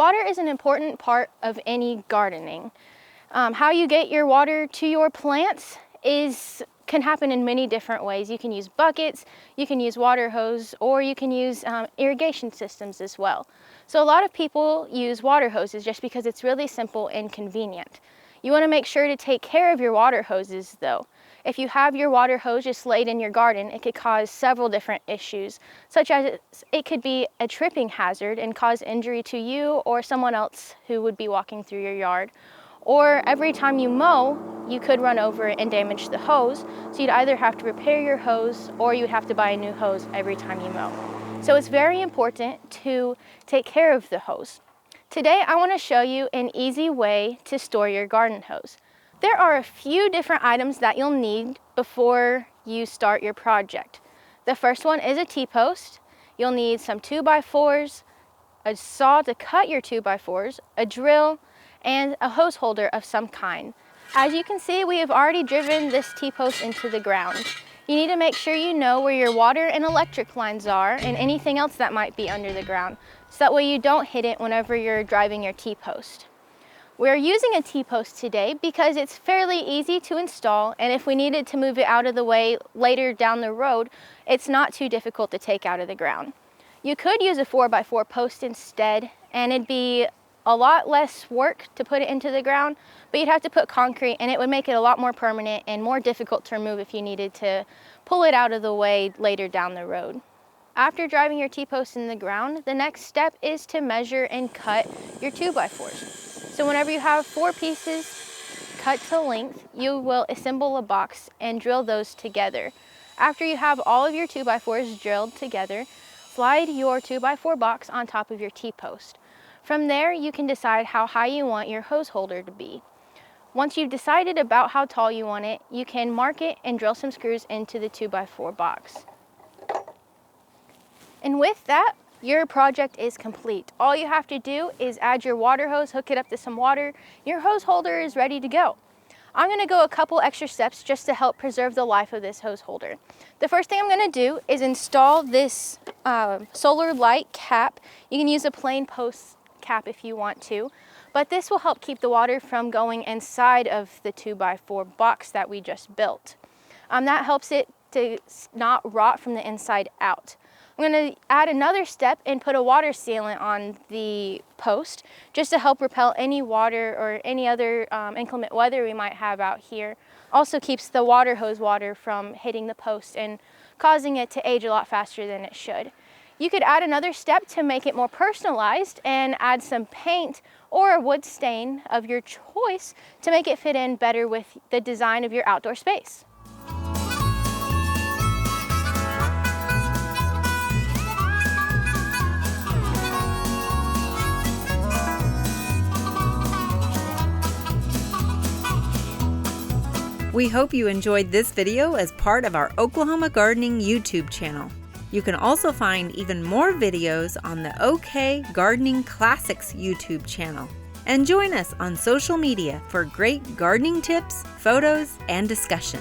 Water is an important part of any gardening. How you get your water to your plants can happen in many different ways. You can use buckets, you can use water hose, or you can use irrigation systems as well. So a lot of people use water hoses just because it's really simple and convenient. You want to make sure to take care of your water hoses though. If you have your water hose just laid in your garden, it could cause several different issues, such as it could be a tripping hazard and cause injury to you or someone else who would be walking through your yard. Or every time you mow, you could run over it and damage the hose, so you'd either have to repair your hose or you'd have to buy a new hose every time you mow. So it's very important to take care of the hose. Today I want to show you an easy way to store your garden hose. There are a few different items that you'll need before you start your project. The first one is a T-post. You'll need some 2x4s, a saw to cut your 2x4s, a drill, and a hose holder of some kind. As you can see, we have already driven this T-post into the ground. You need to make sure you know where your water and electric lines are and anything else that might be under the ground, so that way you don't hit it whenever you're driving your T-post. We're using a T-post today because it's fairly easy to install, and if we needed to move it out of the way later down the road, it's not too difficult to take out of the ground. You could use a 4x4 post instead, and it'd be a lot less work to put it into the ground, but you'd have to put concrete and it would make it a lot more permanent and more difficult to remove if you needed to pull it out of the way later down the road. After driving your T-post in the ground, the next step is to measure and cut your 2x4s. So whenever you have 4 pieces cut to length, you will assemble a box and drill those together. After you have all of your 2x4s drilled together, slide your 2x4 box on top of your T-post. From there, you can decide how high you want your hose holder to be. Once you've decided about how tall you want it, you can mark it and drill some screws into the 2x4 box. And with that, your project is complete. All you have to do is add your water hose, hook it up to some water, your hose holder is ready to go. I'm going to go a couple extra steps just to help preserve the life of this hose holder. The first thing I'm going to do is install this solar light cap. You can use a plain post cap if you want to, but this will help keep the water from going inside of the 2x4 box that we just built. That helps it to not rot from the inside out. I'm going to add another step and put a water sealant on the post just to help repel any water or any other inclement weather we might have out here. Also keeps the water hose water from hitting the post and causing it to age a lot faster than it should. You could add another step to make it more personalized and add some paint or a wood stain of your choice to make it fit in better with the design of your outdoor space. We hope you enjoyed this video as part of our Oklahoma Gardening YouTube channel. You can also find even more videos on the OK Gardening Classics YouTube channel. And join us on social media for great gardening tips, photos, and discussion.